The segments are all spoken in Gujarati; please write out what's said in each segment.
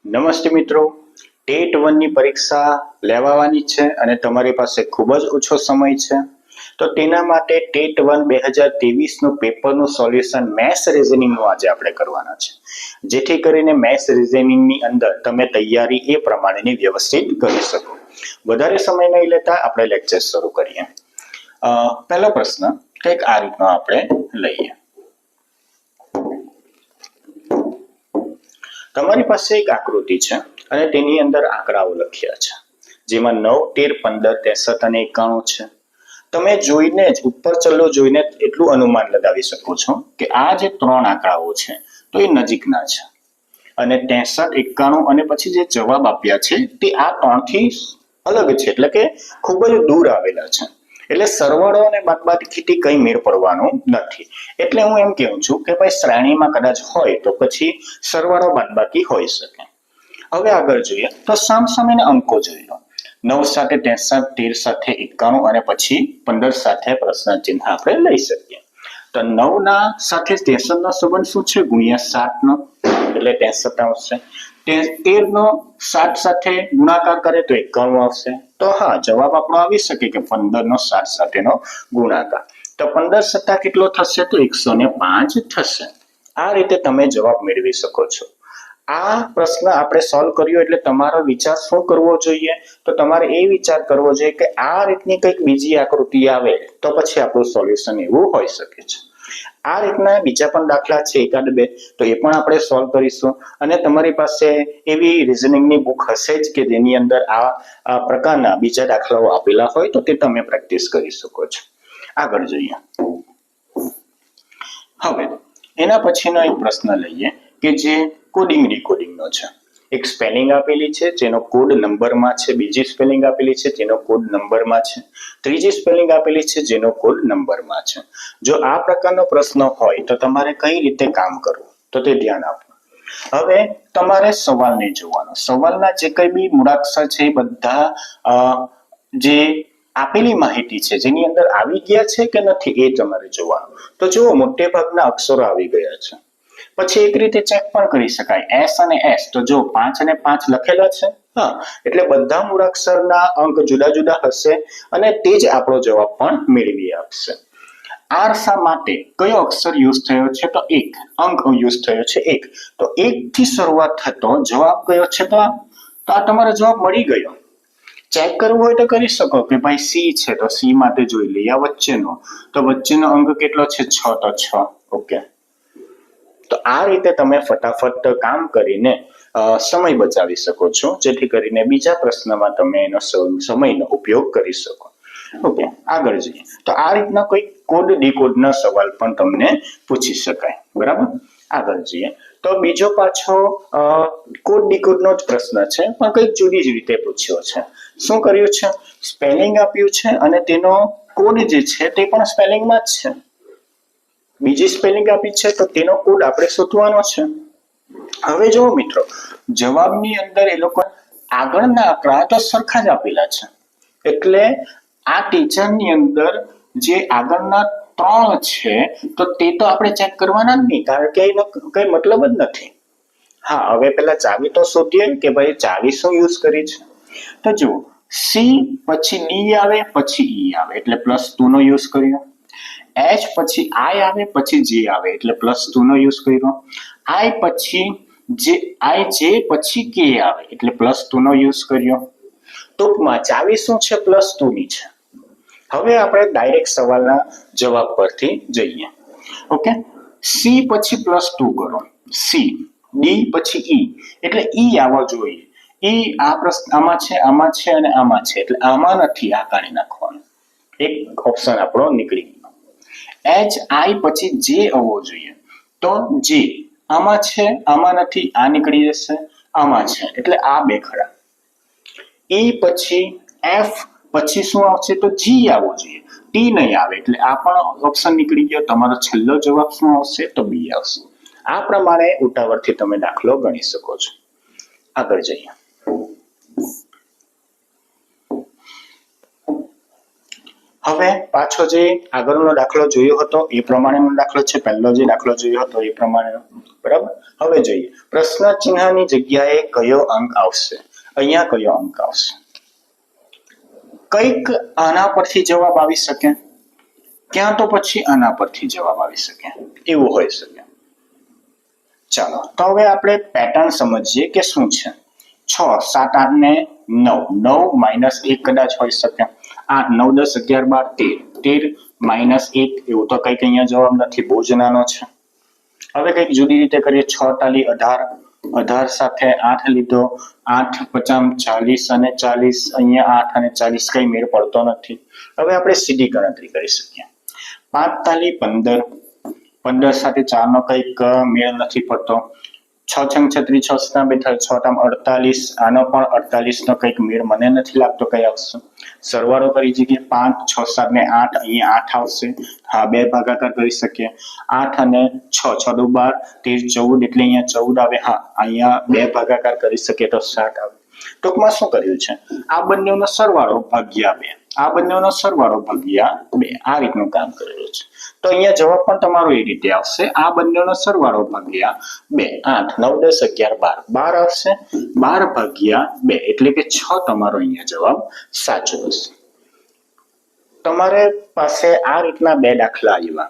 નમસ્તે મિત્રો, ટેટ 1 ની પરીક્ષા લેવાની છે અને તમારી પાસે ખૂબ જ ઓછો સમય છે. તો તેના માટે ટેટ 1 2023 નું પેપરનું સોલ્યુશન મેથ્સ રિઝનિંગનું આજે આપણે કરવાના છે, જેથી કરીને મેથ્સ રિઝનિંગની અંદર તમે તૈયારી એ પ્રમાણેની વ્યવસ્થિત કરી શકો. વધારે સમય નહીં લેતા આપણે લેક્ચર શરૂ કરીએ. પહેલો પ્રશ્ન કંઈક આ રીતનો આપણે લઈએ. તમારી પાસે એક આકૃતિ છે અને તેની અંદર આંકડાઓ લખ્યા છે, જેમાં 9, 13, 15, 63 અને 91 છે. તમે જોઈને જ ઉપર ચલ્લો જોઈને એટલું અનુમાન લગાવી શકો છો કે આ જે ત્રણ આંકડાઓ છે તો એ નજીકના છે, અને 63, 91 અને પછી જે જવાબ આપ્યા છે તે આ ત્રણથી અલગ છે, એટલે કે ખૂબ જ દૂર આવેલા છે. એટલે સરવાળો અને બાદબાકીથી કઈ મેળ પડવાનો નથી. એટલે હું એમ કહું છું કે ભાઈ શ્રેણીમાં કદાચ હોય તો પછી સરવાળો બાદબાકી હોઈ શકે. હવે આગળ જોઈએ તો સામસામેના અંકો જોઈ લો. 9 સાથે 63, 13 સાથે 91 અને પછી 15 સાથે પ્રશ્ન ચિહ્ન આપણે લઈ શકીએ. તો 9 ના સાથે 63 નો સંબંધ શું છે? ગુણ્યા 7 નો, એટલે 63 આવશે. 13 નો 7 સાથે ગુણાકાર કરે તો 91 આવશે. તો હા, જવાબ આપણો આવી શકે કે 15 નો 7 સાથેનો ગુણાકાર. તો 15 સત્તા કેટલો થશે? તો 105 થશે. આ રીતે તમે જવાબ મેળવી શકો છો. આ પ્રશ્ન આપણે સોલ્વ કર્યો એટલે તમારો વિચાર શું કરવો જોઈએ? તો તમારે એ વિચાર કરવો જોઈએ કે આ રીતની કંઈક બીજી આકૃતિ આવે તો પછી આપણું સોલ્યુશન એવું હોઈ શકે છે. આ રીતના બીજા પણ દાખલા છે એકાદ બે, તો એ પણ આપણે સોલ્વ કરીશું. અને તમારી પાસે એવી રિઝનિંગની બુક હશે જ કે જેની અંદર આ પ્રકારના બીજા દાખલાઓ આપેલા હોય તો તે તમે પ્રેક્ટિસ કરી શકો છો. આગળ જોઈએ. હવે એના પછીનો એક પ્રશ્ન લઈએ કે જે કોડિંગ ડીકોડિંગનો છે. એક સ્પેલિંગ આપેલી છે જેનો કોડ નંબરમાં છે, બીજી સ્પેલિંગ આપેલી છે જેનો કોડ નંબરમાં છે, ત્રીજી સ્પેલિંગ આપેલી છે જેનો કોડ નંબરમાં છે. જો આ પ્રકારનો પ્રશ્ન હોય તો તમારે કઈ રીતે કામ કરવું તો તે ધ્યાન આપવું. હવે તમારે સવાલ નહીં જોવાનો. સવાલના જે કઈ બી મૂળાક્ષર છે એ બધા જે આપેલી માહિતી છે જેની અંદર આવી ગયા છે કે નથી એ તમારે જોવાનું. તો જુઓ, મોટે ભાગના અક્ષરો આવી ગયા છે. પછી એક રીતે ચેક પણ કરી શકાય, એસ અને એસ. તો જો 5 અને 5 લખેલા છે, હા, એટલે બધા મૂળાક્ષરના અંક જુદા જુદા હશે અને તે જ આપણો જવાબ પણ મેળવી આપશે. આર શા માટે કયો અક્ષર યુઝ થયો છે? તો 1 અંક યુઝ થયો છે 1. તો 1 થી શરૂઆત થતો જવાબ કયો છે? તો આ તમારો જવાબ મળી ગયો. ચેક કરવું હોય તો કરી શકો કે ભાઈ સી છે તો સી માટે જોઈ લઈએ. આ વચ્ચેનો, તો વચ્ચેનો અંક કેટલો છે? 6, તો 6. ઓકે. તો આ રીતે તમે ફટાફટ કામ કરીને સમય બચાવી શકો છો, જેથી કરીને બીજા પ્રશ્નમાં તમે એનો સમયનો ઉપયોગ કરી શકો. ઓકે, આગળ જઈએ. તો આ રીતના કોઈ કોડ ડીકોડના સવાલ પણ તમને પૂછી શકાય. બરાબર, આગળ જઈએ. તો બીજો પાછો કોડ ડીકોડનો જ પ્રશ્ન છે, પણ કંઈક જુદી જ રીતે પૂછ્યો છે. શું કર્યું છે? સ્પેલિંગ આપ્યું છે અને તેનો કોડ જે છે તે પણ સ્પેલિંગમાં જ છે. બીજી સ્પેલિંગ આપી છે તો તેનો કોડ આપણે શોધવાનો છે. હવે જુઓ મિત્રો, જવાબની અંદર એ લોકો આગળના આંકડા તો સરખા જ આપેલા છે, એટલે આ ટીચરની અંદર જે આગળના 3 છે તો તે તો આપણે ચેક કરવાના જ નહીં, કારણ કે એનો કઈ મતલબ જ નથી. હા, હવે પેલા ચાવી તો શોધીએ કે ભાઈ ચાવી શું યુઝ કરી છે. તો જુઓ, સી પછી ડી આવે પછી ઈ આવે એટલે +2 નો યુઝ કર્યો. એચ પછી આઈ આવે પછી જે આવે એટલે +2 નો યુઝ કર્યો. આઈ પછી જે પછી કે આવે એટલે +2 નો યુઝ કર્યો. ટૂંકમાં ચાવી શું છે? +2 ની છે. હવે આપણે ડાયરેક્ટ સવાલના જવાબ પરથી જઈએ. ઓકે, સી પછી +2 કરો, સી. ડી પછી ઈ એટલે ઈ આવવો જોઈએ. ઈ આ પ્રશ્ન આમાં છે, આમાં છે અને આમાં છે, એટલે આમાં નથી, આ કાઢી નાખવાનું. એક ઓપ્શન આપણો નીકળી ગયો. એચ આઈ પછી જે આવવો જોઈએ, તો જે આમાં છે, આમાં નથી, આ નીકળી જશે, આમાં છે, એટલે આ બે ખરા. ઈ પછી એફ પછી શું આવશે? તો જી આવવો જોઈએ. ટી નહીં આવે એટલે આ પણ ઓપ્શન નીકળી ગયો. તમારો છેલ્લો જવાબ શું આવશે? તો બી આવશે. આ પ્રમાણે ઉતાવળથી તમે દાખલો ગણી શકો છો. આગળ જઈએ. હવે પાછો જે આગળનો દાખલો જોયો હતો એ પ્રમાણેનો દાખલો છે. પહેલો જે દાખલો જોયો હતો એ પ્રમાણેનો. બરાબર. હવે જોઈએ પ્રશ્ન ચિહ્નની જગ્યાએ કયો અંક આવશે. અહીંયા કયો અંક આવશે? કઈક આના પરથી જવાબ આવી શકે, ક્યાં તો પછી આના પરથી જવાબ આવી શકે, એવું હોઈ શકે. ચાલો તો હવે આપણે પેટર્ન સમજીએ કે શું છે. 6, 7, 8 ને 9, 9 માઇનસ 1 કદાચ હોઈ શકે. 8, 9, 10, 11, 12, 13 માઇનસ 1, એવું તો કંઈક અહીંયા જવાબ નથી, બહુ જ નાનો છે. હવે કંઈક જુદી રીતે કરીએ. 6 તાલી 18, 18 સાથે 8 લીધો, 8 50 40 અને 40, અહીંયા 8 અને 40 કઈ મેળ પડતો નથી. હવે આપણે સીધી ગણતરી કરી શકીએ. 5 તાલી 15, 15 સાથે 4 નો કંઈક મેળ નથી પડતો. 6 છંગ 36, 6 7 42, 6 તામ 48, આનો પણ 48 નો કંઈક મેળ મને નથી લાગતો કઈ આવશે. સરવાળો કરી જઈએ. 5, 6, 7 ને 8, અહીંયા 8 આવશે. હા, બે ભાગાકાર કરી શકીએ. 8 અને 6, 6 દુ 12, 13 14, એટલે અહીંયા 14 આવે. હા, અહીંયા બે ભાગાકાર કરી શકીએ તો 7 આવે. ટૂંકમાં શું કર્યું છે? આ બંનેનો સરવાળો ભાગ્યા 2, આ બંનેનો સરવાળો ભાગ્યા 2, આ રીતનું કામ કરેલું છે. તો અહીંયા જવાબ પણ તમારો એ રીતે આવશે. આ બંનેનો સરવાળો ભાગ્યા 2, 8 9 10 11 12 આવશે. 12 ભાગ્યા 2 એટલે કે 6 તમારો અહીંયા જવાબ સાચો હશે. તમારે પાસે આ રીતના બે દાખલા આવ્યા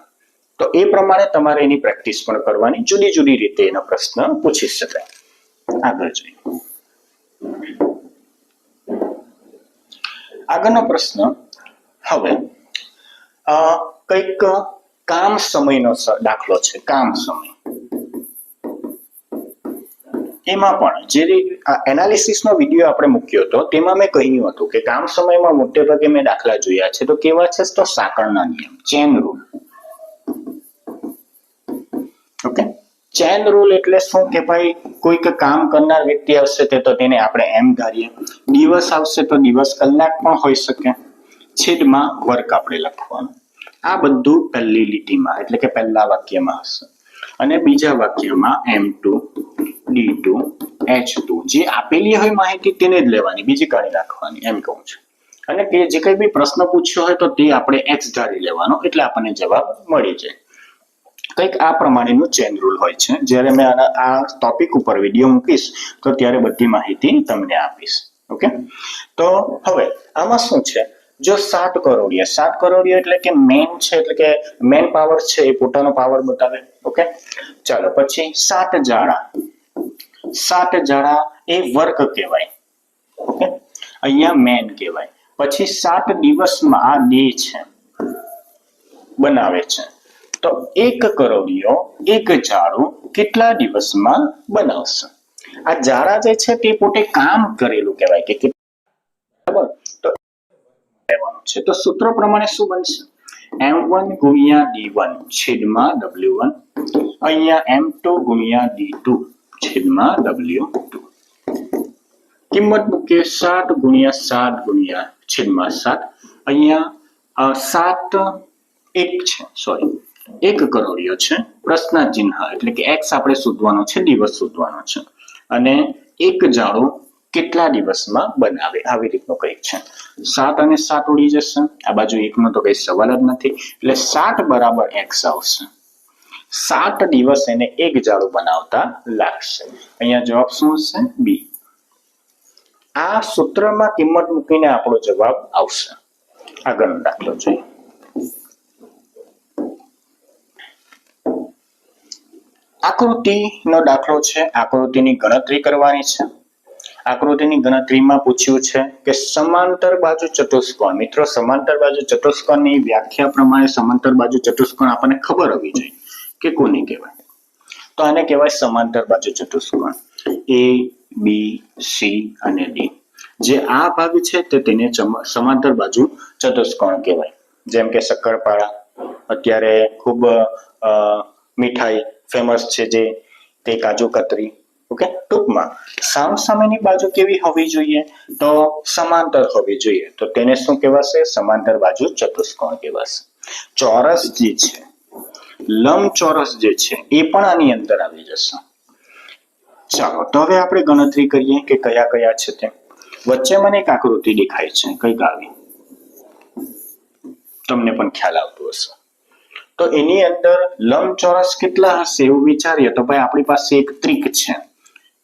તો એ પ્રમાણે તમારે એની પ્રેક્ટિસ પણ કરવાની. જુદી જુદી રીતે એનો પ્રશ્ન પૂછી શકાય. આગળ જોઈએ. આગળનો પ્રશ્ન હવે કંઈક કામ સમયનો દાખલો છે. કામ સમય, એમાં પણ જે એનાલિસિસનો વિડીયો આપણે મૂક્યો હતો તેમાં મેં કહ્યું હતું કે કામ સમયમાં મોટે ભાગે મેં દાખલા જોયા છે તો કેવા છે? તો સાંકળના નિયમ, chain rule. Okay, chain rule એટલે શું કે ભાઈ કોઈક કામ કરનાર વ્યક્તિ આવશે તો તેને આપણે એમ ધારીએ. દિવસ આવશે તો દિવસ, કલાક પણ હોઈ શકે. છેદમાં વર્ક આપણે લખવાનું. આ બધું પહેલી લીટીમાં એટલે કે પહેલા વાક્યમાં હશે અને બીજા વાક્યમાં M2 D2 H2 જે આપેલી હોય માહિતી તેને જ લેવાની, બીજી કાઢી નાખવાની, એમ કહું છું. અને તે જે કંઈ બી પ્રશ્ન પૂછ્યો હોય તો તે આપણે X ધારી લેવાનો એટલે આપણને જવાબ મળી જાય. કંઈક આ પ્રમાણેનું ચેન રૂલ હોય છે. જ્યારે મેં આ ટોપિક ઉપર વિડીયો મૂકીશ તો ત્યારે બધી માહિતી તમને આપીશ. ઓકે, તો હવે આમાં શું છે? જો 7 કરોડિયા, 7 કરોડિયા એટલે કે મેન છે, એટલે કે મેન પાવર છે, એ પોતાનો પાવર બતાવે. ઓકે, ચાલો પછી 7 જાડા, 7 જાડા એ વર્ક કહેવાય. ઓકે, અહીંયા મેન કહેવાય. પછી 7 દિવસમાં આ ડે છે બનાવે છે. તો 1 કરોડિયો, 1 જાડું કેટલા દિવસમાં બનાવશે? આ જાડા જે છે તે પોતે કામ કરેલું કહેવાય કે બરાબર. તો લેવાનું છે તો સૂત્ર પ્રમાણે શું બનશે? M1 ગુણ્યા D1 છેદમાં W1, અહીંયા M2 ગુણ્યા D2 છેદમાં W2. કિંમત મૂકીએ. 7 ગુણ્યા 7 ગુણ્યા છેદમાં 7, અહીંયા 7 1 છે, સોરી 1 કરોડિયો છે. પ્રશ્ન ચિહ્ન એટલે કે X આપણે શોધવાનો છે, દિવસ શોધવાનો છે. અને 1 જાડો કેટલા દિવસમાં બનાવે, આવી રીતનું કંઈક છે. 7 અને 7 ઉડી જશે, આ બાજુ 1 નો તો કઈ સવાલ જ નથી, એટલે 7 બરાબર X આવશે. 7 દિવસ એને 1 જાડું બનાવતા લાગશે. અહીંયા જવાબ શું હશે? B. આ સૂત્રમાં કિંમત મૂકીને આપણો જવાબ આવશે. આગળનો દાખલો જોઈએ. આકૃતિનો દાખલો છે. આકૃતિની ગણતરી કરવાની છે. આકૃતિની ગણતરીમાં પૂછ્યું છે કે સમાંતર બાજુ ચતુષ્કોણ. મિત્રો, સમાંતર બાજુ ચતુષ્કોણની વ્યાખ્યા પ્રમાણે સમાંતર બાજુ ચતુષ્કોણ આપણને ખબર હોવી જોઈએ કે કોને કહેવાય. તો આને કહેવાય સમાંતર બાજુ ચતુષ્કોણ. A, B, C અને D. જે આ ભાગ છે તે તેને સમાંતર બાજુ ચતુષ્કોણ કહેવાય. જેમ કે શક્કરપારા, અત્યારે ખૂબ મીઠાઈ ફેમસ છે જે તે કાજુ કતરી. ઓકે, ટૂંકમાં સામસામેની બાજુ કેવી હોવી જોઈએ? તો સમાંતર હોવી જોઈએ. તો તેને શું કહેવાશે? સમાંતર બાજુ ચતુષ્કોણ કહેવાશે. ચોરસ જે છે, લંબચોરસ જે છે એ પણ આની અંદર આવી જશે. ચાલો તો હવે આપણે ગણતરી કરીએ કે કયા કયા છે તે. વચ્ચે મને એક આકૃતિ દેખાય છે, કઈક આવી, તમને પણ ખ્યાલ આવતો હશે. તો એની અંદર લંબચોરસ કેટલા હશે એવું વિચારીએ તો ભાઈ આપણી પાસે એક ટ્રીક છે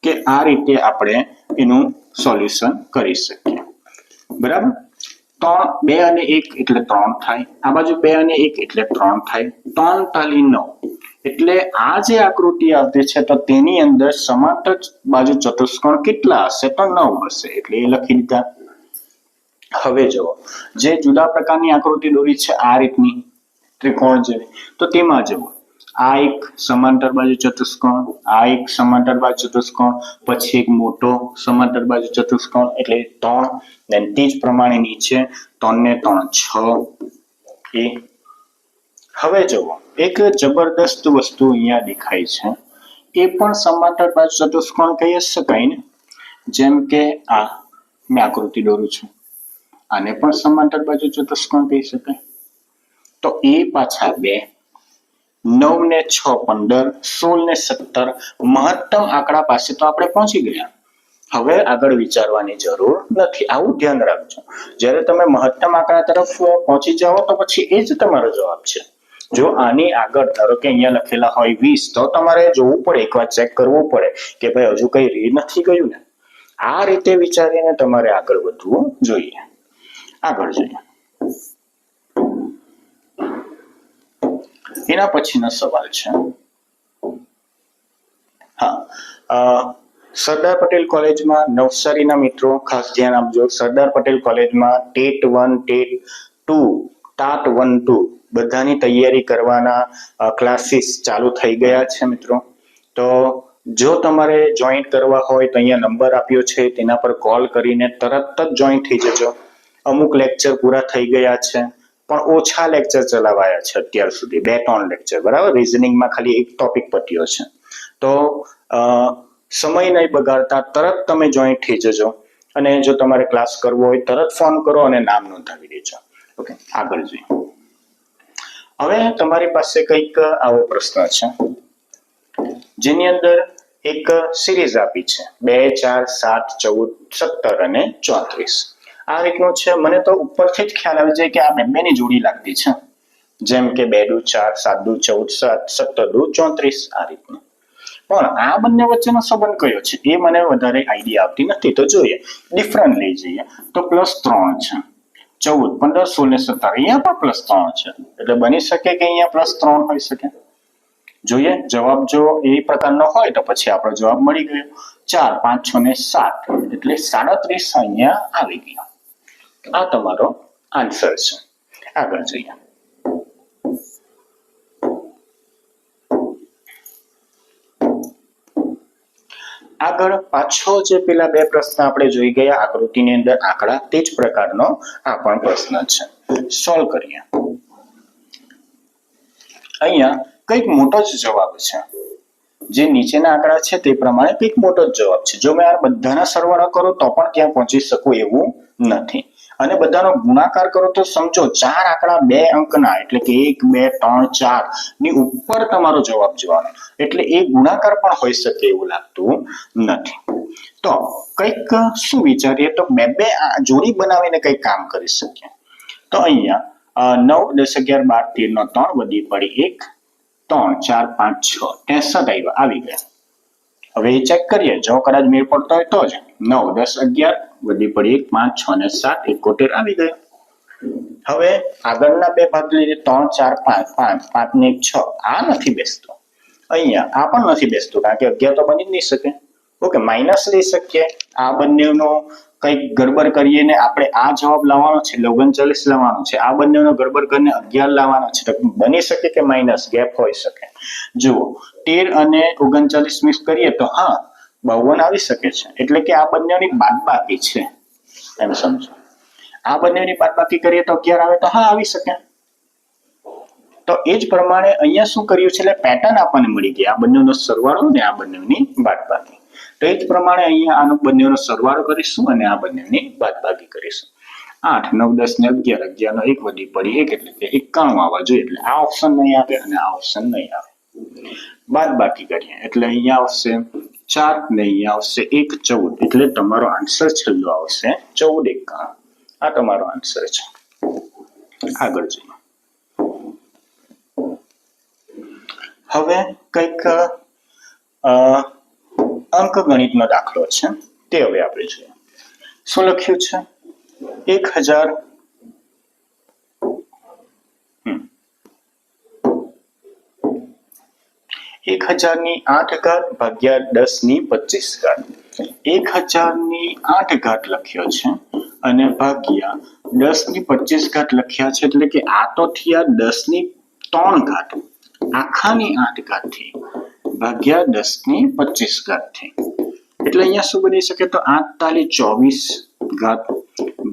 કે આ રીતે આપણે એનું સોલ્યુશન કરી શકીએ. બરાબર, 3 2 અને 1 એટલે 3 થાય, આ બાજુ 2 અને 1 એટલે 3 થાય, 3 તાલી 9 એટલે આ જે આકૃતિ આવતી છે તો તેની અંદર સમાંતર બાજુ ચતુષ્કોણ કેટલા હશે તો 9 હશે, એટલે એ લખી દીધા. હવે જુઓ, જે જુદા પ્રકારની આકૃતિ દોરી છે આ રીતની ત્રિકોણ જેવી, તો તેમાં જુઓ આ એક સમાંતર બાજુ ચતુષ્કોણ, આ એક સમાંતર બાજુ ચતુષ્કોણ, પછી એક મોટો સમાંતર બાજુ ચતુષ્કોણ એટલે 3, અને તે જ પ્રમાણે નીચે 3 ને 3 6 એ. હવે જુઓ એક જબરદસ્ત વસ્તુ અહીંયા દેખાય છે, એ પણ સમાંતર બાજુ ચતુષ્કોણ કહી શકાય ને. જેમ કે આ મેં આકૃતિ દોરું છું, આને પણ સમાંતર બાજુ ચતુષ્કોણ કહી શકાય. તો એ પાછા 2, 9 ને 6 15, 16 ને 17 મહત્તમ આંકડા પાસે તો આપણે પહોંચી ગયા. હવે આગળ વિચારવાની જરૂર નથી, આવું ધ્યાન રાખજો. જ્યારે તમે મહત્તમ આંકડા તરફ પહોંચી જાઓ તો પછી એ જ તમારો જવાબ છે. જો આની આગળ ધારો કે અહીંયા લખેલા હોય 20, તો તમારે જોવું પડે, એકવાર ચેક કરવું પડે કે ભાઈ હજુ કઈ રી નથી ગયું ને. આ રીતે વિચારીને તમારે આગળ વધવું જોઈએ. આગળ જોઈએ, એના પછીનો સવાલ છે. સરદાર પટેલ કોલેજમાં નવસારીના મિત્રો ખાસ ધ્યાન આપજો. સરદાર પટેલ કોલેજમાં ટેટ 1 ટેટ 2 ટાટ 1 2 બધાની તૈયારી કરવાના ક્લાસીસ ચાલુ થઈ ગયા છે મિત્રો. તો જો તમારે જોઈન્ટ કરવા હોય તો અહીંયા નંબર આપ્યો છે, તેના પર કોલ કરીને તરત જ જોઈન્ટ થઈ જજો. અમુક લેક્ચર પૂરા થઈ ગયા છે, પણ ઓછા લેક્ચર ચલાવાયા છે અત્યાર સુધી, 2-3 લેક્ચર. બરાબર, રીઝનિંગમાં ખાલી એક ટોપિક પત્યો છે. તો સમય નહીં બગાડતા તરત તમે જોઈન્ટ થઈ જજો, અને જો તમારે ક્લાસ કરવો હોય તરત ફોન કરો અને નામ નોંધાવી દેજો. ઓકે, આગળ જોઈએ. હવે તમારી પાસે કંઈક આવો પ્રશ્ન છે, જેની અંદર એક સિરીઝ આપી છે 2 4 7 14 17 અને 34. આ રીતનું છે. મને તો ઉપરથી જ ખ્યાલ આવી જાય કે આ બેની જોડી લાગતી છે, જેમ કે 2 દુ 4 7 દુ 14 7 17 દુ 34 આ રીતનું. પણ આ બંને વચ્ચેનો સંબંધ કયો છે એ મને વધારે આઈડિયા આવતી નથી. તો જોઈએ, ડિફરન્ટ લઈ જઈએ તો +3 છે, 14 15 16 ને 17 અહીંયા પણ +3 છે, એટલે બની શકે કે અહીંયા +3 હોઈ શકે. જોઈએ જવાબ જો એ પ્રકારનો હોય તો પછી આપણો જવાબ મળી ગયો. 4 5 6 ને 7 એટલે 37 અહીંયા આવી ગયો. આ તમારો આન્સર છે. આગળ જોઈએ, આગળ પાછો જે પેલા 2 પ્રશ્ન આપણે જોઈ ગયા આકૃતિની અંદર આંકડા, તે જ પ્રકારનો આ પણ પ્રશ્ન છે. સોલ્વ કરીએ. અહીંયા કંઈક મોટો જ જવાબ છે, જે નીચેના આંકડા છે તે પ્રમાણે કંઈક મોટો જ જવાબ છે. જો મેં આ બધાના સરવાળા કરું તો પણ ત્યાં પહોંચી શકું એવું નથી, અને બધાનો ગુણાકાર કરો તો સમજો 4 આંકડા 2 અંકના એટલે કે 1 2 3 4 ની ઉપર તમારો જવાબ જવાનો, એટલે એ ગુણાકાર પણ હોઈ શકે એવું લાગતું નથી. તો કંઈક શું વિચારીએ તો 2 જોડી બનાવીને કંઈક કામ કરી શકીએ. તો અહીંયા 9 10 11 12 13 નો 3 વધી પડી 1 3 4 5 6 63 આવી ગયા. હવે એ ચેક કરીએ, જો કદાચ મેળ પડતો હોય તો જ. 9 10 11 વધી પડી 1 5 6 ને 7 71 આવી ગયો. હવે આગળના 2 ભાગ લઈએ 3 4 5 5 5 ને 1 6 આ નથી બેસતો. અહીંયા આ પણ નથી બેસતું, કારણ કે 11 તો બની જ નહીં શકે. ઓકે, માઇનસ લઈ શકીએ. આ બંનેનો કંઈક ગડબડ કરીએ ને આપણે આ જવાબ લાવવાનો છે, 39 લાવવાનો છે. આ બંનેનો ગડબડ કરીને 11 લાવવાનો છે, તો બની શકે કે માઇનસ ગેપ હોઈ શકે. જુઓ 13 અને 39 મિક્સ કરીએ તો હા 52 આવી શકે છે, એટલે કે આ બંનેની બાદબાકી છે એમ સમજો. આ બંનેની બાદબાકી કરીએ તો 11 આવે તો હા આવી શકે. તો એ જ પ્રમાણે અહીંયા શું કર્યું છે, એટલે પેટર્ન આપણને મળી ગઈ, આ બંનેનો સરવાળો ને આ બંનેની બાદબાકી. તો એ જ પ્રમાણે અહીંયા આનો બંનેનો સરવાળો કરીશું અને આ બંનેની બાદબાકી કરીશું. 8 9 10 ને 11 11 નો 1 વધી પડી 1 એટલે કે 91 આવવા જોઈએ, એટલે આ ઓપ્શન નહીં આવે અને આ ઓપ્શન નહીં આવે. બાદબાકી કરીએ એટલે અહીંયા આવશે 4 ને અહીંયા આવશે 1 14, એટલે તમારો આન્સર છેલ્લો આવશે 14 91. આ તમારો આન્સર છે. આગળ જોઈએ, હવે કંઈક અંકગણિતનો દાખલો છે તે હવે આપણે જોઈએ. શું લખ્યું છે? 1000 1000ની 8 ઘાત ભાગ્યા 10ની 25 ઘાત. 1000ની 8 ઘાત લખ્યો છે અને ભાગ્યા 10ની 25 ઘાત લખ્યા છે, એટલે કે આ તો થયા 10ની 3 ઘાત આખાની 8 ઘાત થી ભાગ્યા 10ની 25 ઘાત થી. એટલે અહીંયા શું બની શકે? તો 8 તાલી 24 ઘાત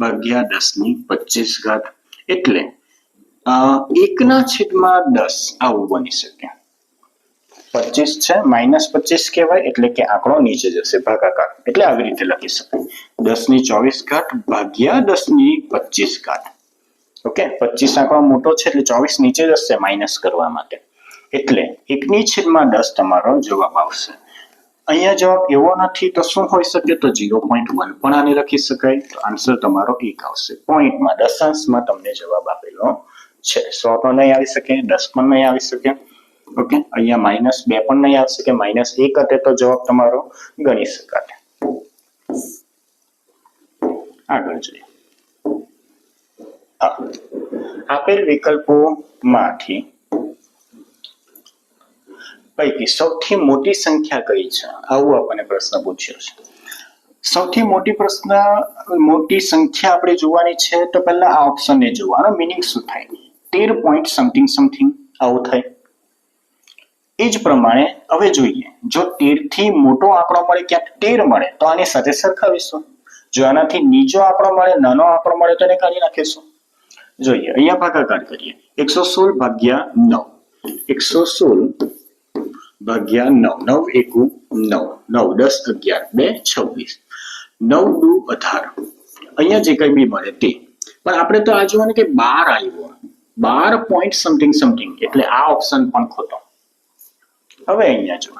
ભાગ્યા 10ની 25 ઘાત, એટલે 1/10 આવું બની શકે. 25 છે માઇનસ 25 કહેવાય, એટલે કે આંકડો નીચે જશે ભાગાકાર, એટલે આવી રીતે લખી શકાય 10ની 24 ઘાત ભાગ્યા 10ની 25 ઘાત. ઓકે, 25 આંકડો મોટો છે એટલે 24 નીચે જશે માઇનસ કરવા માટે, એટલે 1/10 તમારો જવાબ આવશે. અહીંયા જવાબ એવો નથી તો શું હોઈ શકે? તો 0.1 પણ આને લખી શકાય. તો આન્સર તમારો 1 આવશે. પોઈન્ટમાં દશાંશમાં તમને જવાબ આપેલો છે. 100 તો નહીં આવી શકે, 10 પણ નહીં આવી શકે. ઓકે, અહીંયા -2 પણ નહીં આવી શકે. -1 હતે તો જવાબ તમારો ગણી શકાય. આગળ જોઈએ. આપેલ વિકલ્પોમાંથી પૈકી સૌથી મોટી સંખ્યા કઈ છે? આવું આપણને પ્રશ્ન પૂછ્યો છે. સૌથી મોટી સંખ્યા આપણે જોવાની છે તો પહેલા આ ઓપ્શનને જોવાનો. મિનિંગ શું થાય? 13 પોઈન્ટ સમથિંગ સમથિંગ આવું થાય. એ જ પ્રમાણે હવે જોઈએ, જો 13 થી મોટો આંકડો મળે, ક્યાંક 13 મળે તો આની સાથે સરખાવીશું. જો આનાથી નીચો આંકડો મળે, નાનો આંકડો મળે તો એને કાઢી નાખીશું. જોઈએ, અહીંયા ભાગાકાર કરીએ. 116 ભાગ્યા 9, 116 ભાગ્યા 9, 9 એકુ 9, 9 10 11 2 26, 9 દુ 18. અહીંયા જે કઈ બી મળે તે, પણ આપણે તો આ જોવાનું કે 12 આવ્યો, 12 પોઈન્ટ સમથિંગ સમથિંગ, એટલે આ ઓપ્શન પણ ખોટો. હવે અહીંયા જો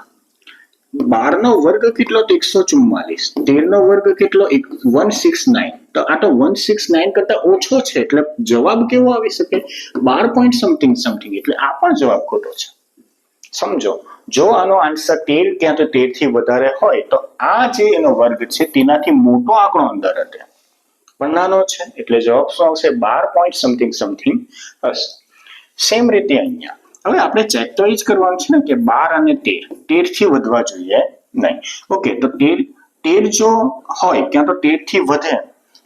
12 નો વર્ગ કેટલો? તો 144. 13 નો વર્ગ કેટલો? 169. તો આ તો 169 કરતા ઓછો છે, એટલે જવાબ કેવો આવી શકે? 12 પોઈન્ટ સમથિંગ સમથિંગ, એટલે આ પણ જવાબ ખોટો છે. સમજો, જો આનો આન્સર 13 ક્યાં તો 13 થી વધારે હોય તો આ જે એનો વર્ગ છે તેનાથી મોટો આંકડો અંદર હશે, પણ નાનો છે, એટલે જવાબ શું આવશે? 12 પોઈન્ટ સમથિંગ સમથિંગ હશે. સેમ રીતે અહીંયા હવે આપણે ચેક તો એ જ કરવાનું છે ને કે 12 અને 13 થી વધવા જોઈએ નહીં. ઓકે, તો 13 જો હોય ક્યાં તો 13 થી વધે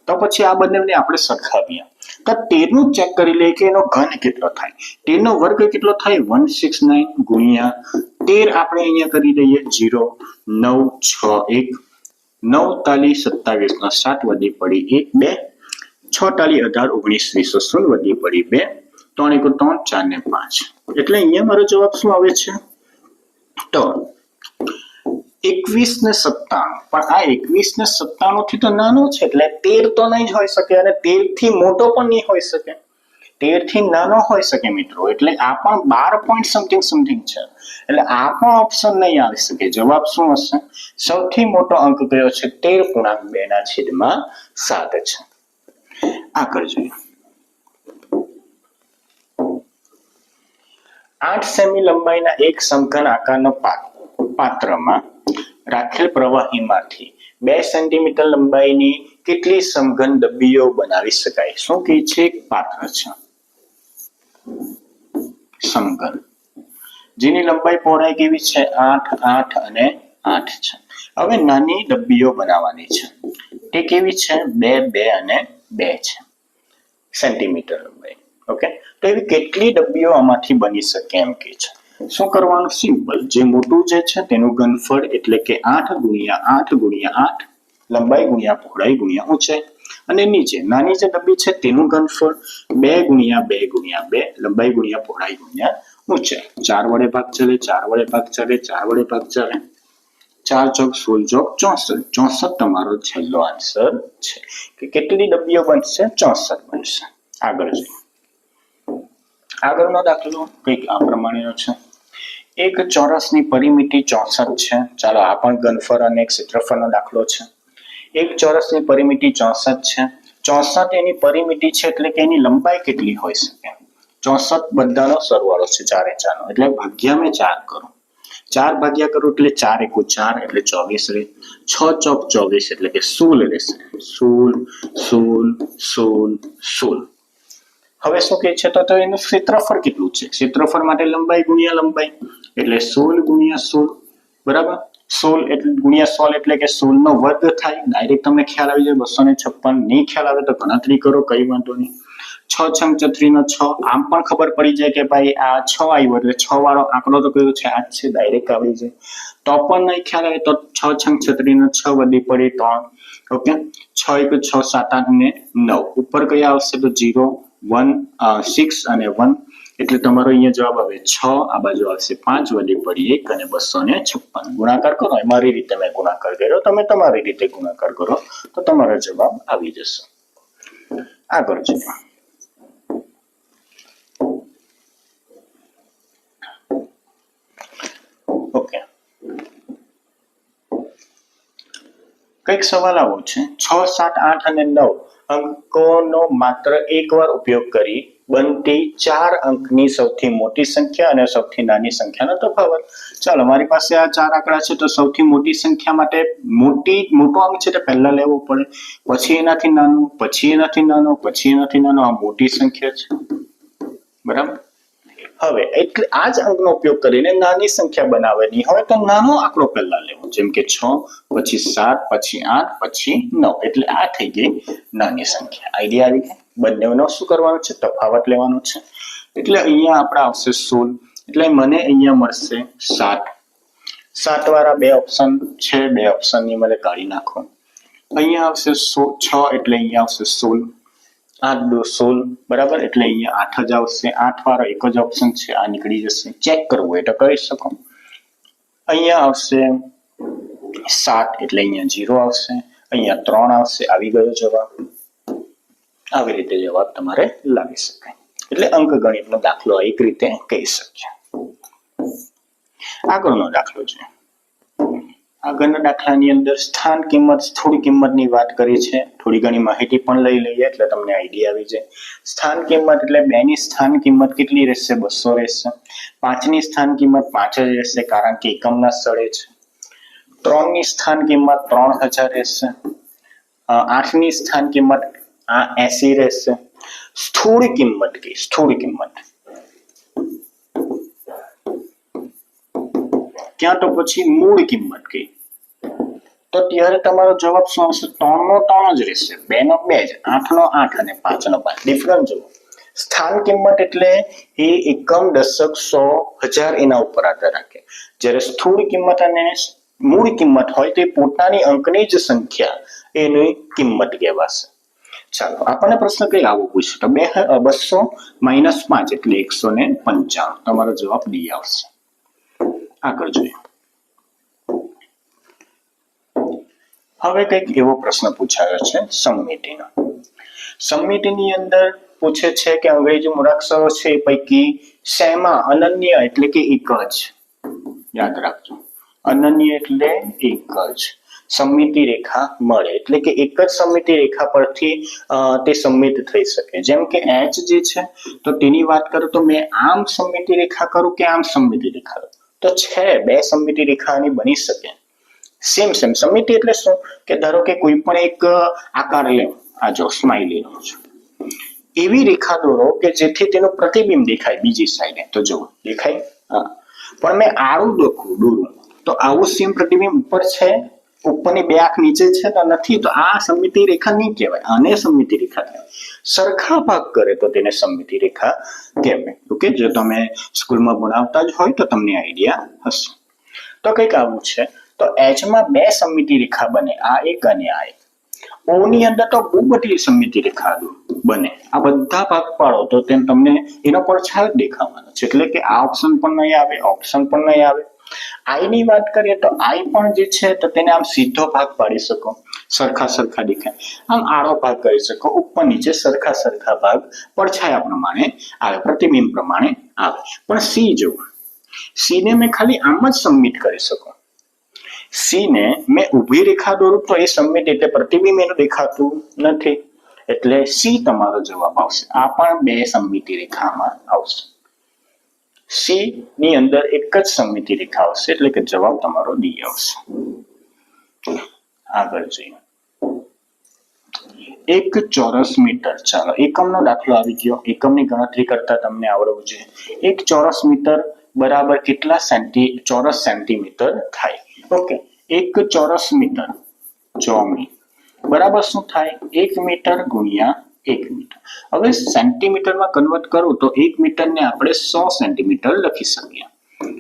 તો પછી આ બંનેને આપણે સરખાવીએ. તો 13 નું ચેક કરી લઈએ કે એનો ઘન કેટલો થાય. 13 નો વર્ગ કેટલો થાય? 169 ગુણ્યા 13 આપણે અહીંયા કરી દઈએ 0, 9 6 1, 9 તાલી 27 નો 7 વધી પડી 1 2, 6 તાલી 18 19 20 0 વધી પડી 2, 3 1 3 4 ને 5. એટલે અહીંયા મારો જવાબ શું આવે છે? તો 21 ને 97. પણ આ 21 ને 97 થી તો નાનો છે, એટલે 13 તો નહીં જ હોઈ શકે અને 13 થી મોટો પણ નહીં હોઈ શકે. 13 થી નાનો હોઈ શકે મિત્રો, એટલે આ પણ 12 પોઈન્ટ સમથિંગ સમથિંગ છે, એટલે આ પણ ઓપ્શન નહીં આવી શકે. જવાબ શું હશે? સૌથી મોટો અંક કયો છે? 13.2/7 છે. આગળ જોઈએ. 8 સેમી લંબાઈના એક સમઘન આકારનો પાત્રમાં રાખેલ પ્રવાહીમાંથી 2 સેન્ટીમીટર લંબાઈની કેટલી સમઘન ડબ્બીઓ બનાવી શકાય? શું કહે છે? એક પાત્ર છે સમઘન, જેની લંબાઈ પહોળાઈ કેવી છે? 8 8 અને 8 છે. હવે નાની ડબ્બીઓ બનાવવાની છે, તે કેવી છે? 2 2 અને 2 છે સેન્ટીમીટર લંબાઈ. ઓકે, તો એવી કેટલી ડબ્બીઓ આમાંથી બની શકે એમ કે છે. શું કરવાનું? સિમ્પલ, જે મોટું જે છે તેનું ઘનફળ, એટલે કે 8 ગુણ્યા 8 ગુણ્યા 8, લંબાઈ ગુણ્યા પહોળાઈ ગુણ્યા ઊંચાઈ, અને નીચે નાની જે ડબ્બી છે તેનું ઘનફળ 2 ગુણ્યા 2 ગુણ્યા 2, લંબાઈ ગુણ્યા પહોળાઈ ગુણ્યા ઊંચાઈ. 4 વડે ભાગ ચાલે, 4 વડે ભાગ ચાલે, 4 વડે ભાગ ચાલે, 4 ચોક 16 ચોક 64. 64 તમારો છેલ્લો આન્સર છે. કે કેટલી ડબ્બીઓ બનશે? 64 બનશે. આગળ જોઈએ. આગળનો દાખલો કંઈક આ પ્રમાણેનો છે. એક ચોરસની પરિમિતિ 64 છે. ચાલો, આ પણ ઘનફળ અને ક્ષેત્રફળનો દાખલો છે. એક ચોરસની પરિમિતિ 64 છે. 64 એની પરિમિતિ છે, એટલે કે એની લંબાઈ કેટલી હોઈ શકે? 64 બધાનો સરવાળો છે 4 એ 4 નો, એટલે ભાગ્યા મેં 4 કરું, 4 ભાગ્યા કરું એટલે 4 એકુ 4 એટલે 24 રહે, 6 ચોક 24 એટલે કે 16 રહેશે, 16. હવે શું કહે છે તો એનું ક્ષેત્રફળ કેટલું છે? ક્ષેત્રફળ માટે લંબાઈ ગુણ્યા લંબાઈ એટલે 16 ગુણ્યા 16, બરાબર. 16 એટલે ગુણ્યા 16 એટલે કે 16 નો વર્ગ થાય. ડાયરેક્ટ તમને ખ્યાલ આવી જાય, 256. નહીં ખ્યાલ આવે તો ગણતરી કરો, કઈ વાંધો નહીં. 6 છંગ 34 નો 6, આમ પણ ખબર પડી જાય કે ભાઈ આ 6 આવ્યો એટલે 6 વાળો આંકડો તો કયો છે? આ જ છે, ડાયરેક્ટ આવડી જાય. તો પણ નહીં ખ્યાલ આવે તો 6 છંગ 36 નો 6 વધી પડી 3. ઓકે, 6 એકુ 6 7 8 ને 9, ઉપર કયા આવશે તો 0 1 6 અને 1 એટલે તમારો અહીંયા જવાબ આવે 6, આ બાજુ આવશે 5 વધી પડી 1 અને 256. ગુણાકાર કરો, મારી રીતે મેં ગુણાકાર કર્યો, તમે તમારી રીતે ગુણાકાર કરો તો તમારો જવાબ આવી જશે. આગળ છે ઓકે, કઈક સવાલ આવો છે, 6 7 8 અને 9 અંકોનો માત્ર એકવાર ઉપયોગ કરી બનતી 4 અંકની સૌથી મોટી સંખ્યા અને સૌથી નાની સંખ્યાનો તફાવત. ચાલો, મારી પાસે આ 4 આંકડા છે તો સૌથી મોટી સંખ્યા માટે મોટો અંક છે તે પહેલા લેવો પડે, પછી એનાથી નાનો, પછી એનાથી નાનો, પછી એનાથી નાનો. આ મોટી સંખ્યા છે, બરાબર. હવે એટલે આ જ અંકનો ઉપયોગ કરીને નાની સંખ્યા બનાવવાની હોય તો નાનો આંકડો પહેલા લેવો, જેમ કે 6, પછી 7, પછી 8, પછી 9, એટલે આ થઈ ગઈ નાની સંખ્યા. આઈડિયા આવી ગઈ. બંનેનો શું કરવાનું છે? તફાવત લેવાનો છે. એટલે અહીંયા આપણે આવશે 16, એટલે મને અહીંયા મળશે 7. 7 વાળા બે ઓપ્શન છે, બે ઓપ્શનની મને કાઢી નાખો. અહીંયા આવશે 6 એટલે અહીંયા આવશે 16, 8 2 16, બરાબર. એટલે અહીંયા 8 જ આવશે. 8 વાળો એક જ ઓપ્શન છે, આ નીકળી જશે. ચેક કરવું હોય તો કરી શકો. અહીંયા આવશે 7 એટલે અહીંયા 0 આવશે, અહીંયા 3 આવશે. આવી ગયો જવાબ. આવી રીતે જવાબ તમારે લાવી શકાય. એટલે અંકગણિતનો દાખલો એક રીતે કહી શકીએ. આગળનો દાખલો છે. આગળના દાખલાની અંદર સ્થાન કિંમત, થોડી કિંમતની વાત કરી છે, થોડી ઘણી માહિતી પણ લઈ લઈએ એટલે તમને આઈડિયા આવી જાય. સ્થાન કિંમત એટલે 2 ની સ્થાન કિંમત કેટલી રહેશે? 200 રહેશે. 5 ની સ્થાન કિંમત 5 જ રહેશે કારણ કે એકમના સ્થળે છે. 3 ની સ્થાન કિંમત 3000 રહેશે. 8 ની સ્થાન કિંમત 80 રહેશે. સ્થૂળ કિંમત કઈ? સ્થૂળ કિંમત ક્યાં તો પછી મૂળ કિંમત કઈ? તો ત્યારે તમારો જવાબ શું આવશે? 3 નો 3 જ રહેશે, 2 નો 2 જ, 8 નો 8 અને 5 નો 5. ડિફરન્સ જુઓ. સ્થાન કિંમત એટલે એ એકમ, દશક, 100, 1000 એના ઉપર આધાર રાખે. જ્યારે સ્થૂળ કિંમત અને મૂળ કિંમત હોય તો પોતાની અંકની જ સંખ્યા એની કિંમત કહેવાશે. ચાલો, આપણને પ્રશ્ન કઈ આવો પૂછ્યો તો 200 - 5 એટલે 195. તમારો જવાબ ડી આવશે. આગળ જોઈએ. હવે કંઈક એવો પ્રશ્ન પૂછાયો છે સમમિતિનો. સમમિતિની અંદર પૂછે છે કે અંગ્રેજી મૂળાક્ષરો છે એ પૈકી શેમાં અનન્ય એટલે કે એક જ, યાદ રાખજો, અનન્ય એટલે એક જ સમમિતિ રેખા મળે, એટલે કે એક જ સમમિતિ રેખા પરથી તે સમમિત થઈ શકે. જેમ કે એચ જે છે તો તેની વાત કરું તો મેં આમ સમમિતિ રેખા કરું કે આમ સમમિતિ રેખા કરું તો છે, 2 સમમિતિ રેખાની બની શકે. સેમ સમમિતિ એટલે શું કે ધારો કે કોઈ પણ એક આકાર લે, આ જો સ્માઈલી નો છે, એવી રેખા દોરો કે જેથી તેનું પ્રતિબિંબ દેખાય બીજી સાઈડે. તો જો દેખાય, હા. પણ મેં આડું દોરું તો આવું સેમ પ્રતિબિંબ ઉપર છે, ઉપરની 2 આંખ નીચે છે તો નથી, તો આ સમમિતિ રેખા નહીં કહેવાય, આને સમમિતિ રેખા કહેવાય. સરખા ભાગ કરે તો તેને સમમિતિ રેખા કહેવાય. ઓકે, જો તમે સ્કૂલમાં ભણાવતા જ હોય તો તમને આઈડિયા હશે. તો કંઈક આવું છે. તો એચ માં 2 સમમિતિ રેખા બને, આ એક અને આ એક. ઓ ની અંદર તો બહુ બધી સમમિતિ રેખા બને. આ બધા ભાગ પાડો તો તમને એનો પડછાયો દેખાવાનો છે, એટલે કે આ ઓપ્શન પણ નહીં આવે, ઓપ્શન પણ નહીં આવે. આઈ ની વાત કરીએ તો આઈ પણ જે છે તો તેને આમ સીધો ભાગ પાડી શકો, સરખા દેખાય. આમ આડો ભાગ કરી શકો, ઉપર નીચે સરખા ભાગ પડછાયા પ્રમાણે આવે, પ્રતિબિંબ પ્રમાણે આવે. પણ સી જો, સી ને મેં ખાલી આમ જ સબમિટ કરી શકો. સી ને મેં ઊભી રેખા દોરું તો એ સમમિત એટલે પ્રતિબિંબ એનું દેખાતું નથી. એટલે સી તમારો જવાબ આવશે. આ પણ બે સમમિતિ રેખામાં આવશે. સી ની અંદર એક જ સમમિતિ રેખા આવશે એટલે કે જવાબ તમારો ડી આવશે. આગળ જોઈએ, એક ચોરસ મીટર. ચાલો એકમનો દાખલો આવી ગયો. એકમની ગણતરી કરતા તમને આવડવું જોઈએ. એક ચોરસ મીટર બરાબર કેટલા ચોરસ સેન્ટીમીટર થાય? ઓકે, એક ચોરસ મીટર ચોમી બરાબર શું થાય? 1 મીટર ગુણ્યા 1 મીટર. હવે સેન્ટીમીટરમાં કન્વર્ટ કરું તો 1 મીટરને આપણે 100 સેન્ટીમીટર લખી શકીએ.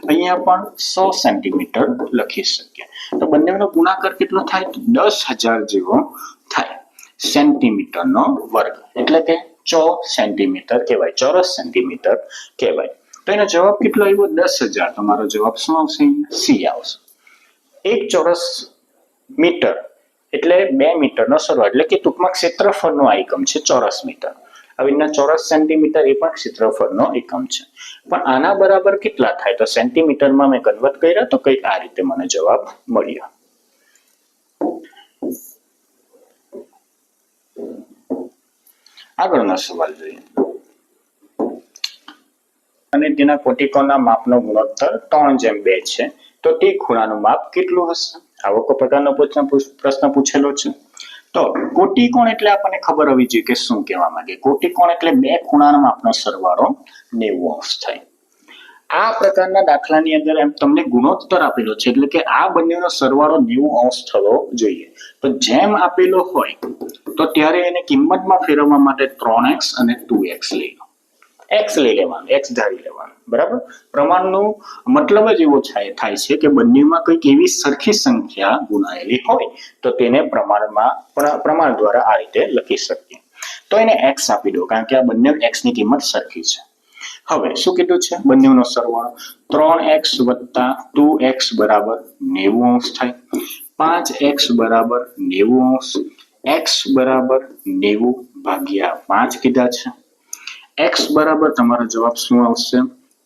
અહીંયા પણ 100 સેન્ટીમીટર લખી શકીએ. તો બંનેનો ગુણાકાર કેટલો થાય? 10,000 જેવો થાય. સેન્ટીમીટરનો વર્ગ એટલે કે 100 સેન્ટીમીટર કહેવાય, ચોરસ સેન્ટીમીટર કહેવાય. તો એનો જવાબ કેટલો આવ્યો? 10,000. તમારો જવાબ શું આવશે? સી આવશે. એક ચોરસ મીટર એટલે 2 મીટરનો સરવાળો એટલે કે ટૂંકમાં ક્ષેત્રફળનો આ એકમ છે ચોરસ મીટર. હવે એના ચોરસ સેન્ટીમીટર એ પણ ક્ષેત્રફળનો એકમ છે. પણ આના બરાબર કેટલા થાય? તો સેન્ટીમીટરમાં મેં કન્વર્ટ કર્યા તો કંઈક આ રીતે મને જવાબ મળ્યો. આગળનો સવાલ જોઈએ, અને તેના કોટિકોણના માપનો ગુણોત્તર 3:2 છે. તો તે ખૂણાનું માપ કેટલું હશે? આવો કોઈ પ્રકારનો પ્રશ્ન પૂછેલો છે. તો કોટિકોણ એટલે આપણને ખબર હોવી જોઈએ કે શું કહેવા માંગે. કોટિકોણ એટલે બે ખૂણાના માપનો સરવાળો 90° થાય. આ પ્રકારના દાખલાની અંદર એમ તમને ગુણોત્તર આપેલો છે એટલે કે આ બંનેનો સરવાળો 90° થવો જોઈએ. તો જેમ આપેલો હોય તો ત્યારે એને કિંમતમાં ફેરવવા માટે 3x અને 2x લઈ લો. x લઈ લેવાનું, x ધારી લેવાનું, બરાબર. પ્રમાણનો મતલબ જ એવો થાય છે કે બંનેમાં કંઈક એવી સરખી સંખ્યા ગુણાયેલી હોય તો તેને પ્રમાણ દ્વારા આ રીતે લખી શકીએ. તો એને x આપી દો કારણ કે આ બંને x ની કિંમત સરખી છે. હવે શું કીધું છે? બંનેનો સરવાળો 3x + 2x બરાબર 90° થાય. 5x બરાબર 90°, x બરાબર 90/5 કીધા છે. x બરાબર તમારો જવાબ શું આવશે?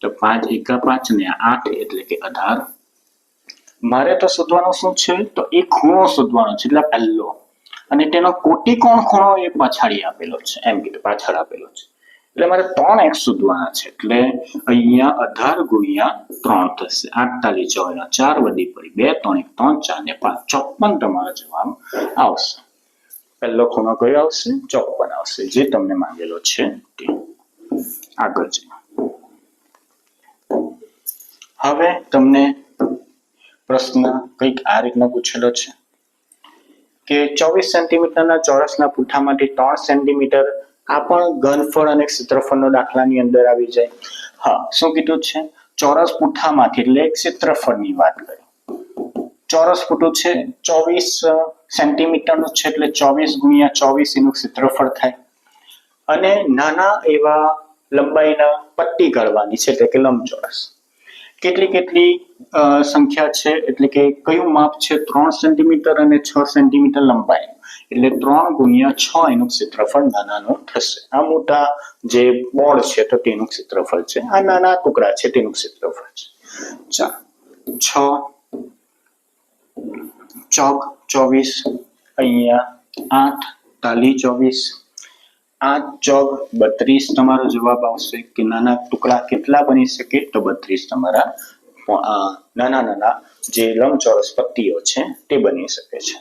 તો 5 × 5 ને 8 એટલે કે 18. મારે તો શોધવાનું શું છે? તો એ ખૂણો શોધવાનો છે એટલે પહેલો, અને તેનો કોટિકોણ ખૂણો એ પાછળ આપેલો છે, એમ કીધું પાછળ આપેલો છે એટલે મારે 3x શોધવાના છે. એટલે અહીંયા 18 × 3 થશે 48, 4 વધી પડી 2, 3, 1, 3, 4 ને 5 54 તમારો જવાબ આવશે. પહેલો ખૂણો કયો આવશે? 54 આવશે, જે તમને માંગેલો છે તે. આગળ જઈએ, હવે તમને પ્રશ્ન કંઈક આ રીતનો પૂછેલો છે કે 24 સેન્ટીમીટરના ચોરસના પૂઠામાંથી 3 સેન્ટીમીટર આ પણ ઘનફળ અને ક્ષેત્રફળનો દાખલાની અંદર આવી જાય. હા, શું કીધું છે? ચોરસ પૂઠામાંથી એટલે ક્ષેત્રફળની વાત કરી. ચોરસ પૂઠું છે 24 સેન્ટીમીટરનું છે એટલે 24 × 24 એનું ક્ષેત્રફળ થાય. અને નાના એવા લંબાઈના પટ્ટી કાઢવાની છે એટલે કે લંબચોરસ. કેટલી સંખ્યા છે એટલે કે કયું માપ છે? 3 સેન્ટીમીટર અને 6 સેન્ટીમીટર લંબાઈ એટલે 3 × 6 એનું ક્ષેત્રફળ નાનાનું થશે. આ મોટા જે બોર્ડ છે તો તેનું ક્ષેત્રફળ છે, આ નાના ટુકડા છે તેનું ક્ષેત્રફળ છે. ચાલો, 6 ચોક 24, અહીંયા 8 તાલી 24, 8 ચોક 32 તમારો જવાબ આવશે. કે નાના ટુકડા કેટલા બની શકે? તો 32 તમારા નાના જે લંબચોરસ પટ્ટીઓ છે તે બની શકે છે.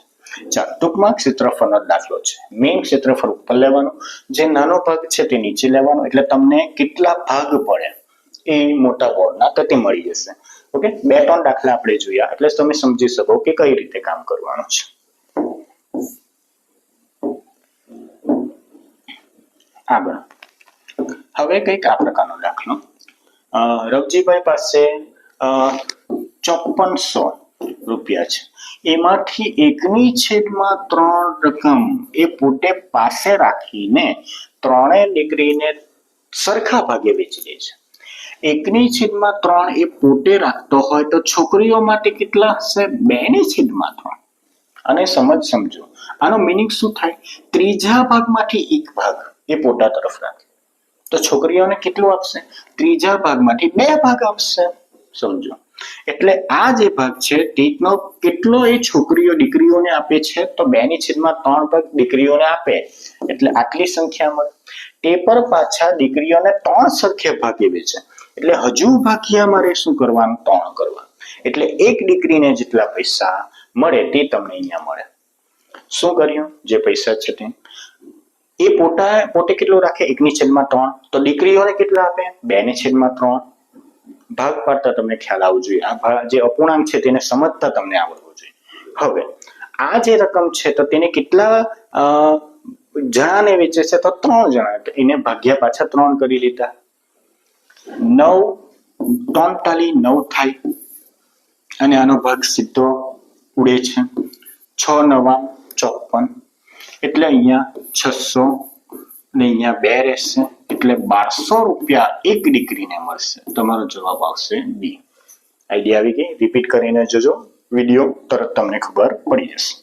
ચાલો, ટૂંકમાં ક્ષેત્રફળનો દાખલો છે. મેઇન ક્ષેત્રફળ ઉપર લેવાનું, જે નાનો ભાગ છે તે નીચે લેવાનો, એટલે તમને કેટલા ભાગ પડે એ મોટા બોર્ડના તો તે મળી જશે. ઓકે, 2-3 દાખલા આપણે જોયા એટલે તમે સમજી શકો કે કઈ રીતે કામ કરવાનું છે. આગળ હવે કંઈક આ પ્રકારનો દાખલો. રવજીભાઈ પાસે 5400 રૂપિયા છે. એમાંથી 1/3 રકમ એ પોતે પાસે રાખીને 3 દીકરીને સરખા ભાગે વેચી દે છે. 1/3 એ પોતે રાખતો હોય તો છોકરીઓ માટે કેટલા હશે? 2/3. અને સમજો, આનો મિનિંગ શું થાય? ત્રીજા ભાગમાંથી એક ભાગ એ પોતા તરફ રાખે તો છોકરીઓને કેટલું આપશે? ત્રીજા ભાગમાંથી 2 ભાગ આપશે. સમજો, એટલે આ જે ભાગ છે તેનો કેટલો એ છોકરીઓ દીકરીઓને આપે છે તો 2/3 ભાગ દીકરીઓને આપે એટલે આટલી સંખ્યા મળે. તે પર પાછા દીકરીઓને 3 સરખે ભાગે વેચે એટલે હજુ બાકી અમારે શું કરવાનું 3 કરવાનું એટલે એક દીકરીને જેટલા પૈસા મળે તે તમને અહીંયા મળે. શું કર્યું જે પૈસા છે તે એ પોતે કેટલું રાખે 1/3 તો દીકરીઓને કેટલા આપે 2/3. ભાગ પાડતા તમને ખ્યાલ આવવો જોઈએ. આ જે અપૂર્ણાંક છે તેને સમજતા તમને આવડવું જોઈએ. હવે આ જે રકમ છે તો તેને કેટલા જણાને વેચે છે તો 3 જણા એને ભાગ્યા પાછા 3 કરી લીધા 9 થાય અને આનો ભાગ સીધો ઉડે છે 6 × 9 = 54 એટલે અહીંયા 600 અને અહીંયા 2 રહેશે એટલે 1200 રૂપિયા એક દીકરીને મળશે. તમારો જવાબ આવશે ડી. આઈડિયા આવી ગઈ? રિપીટ કરીને જોજો વિડીયો તરત તમને ખબર પડી જશે.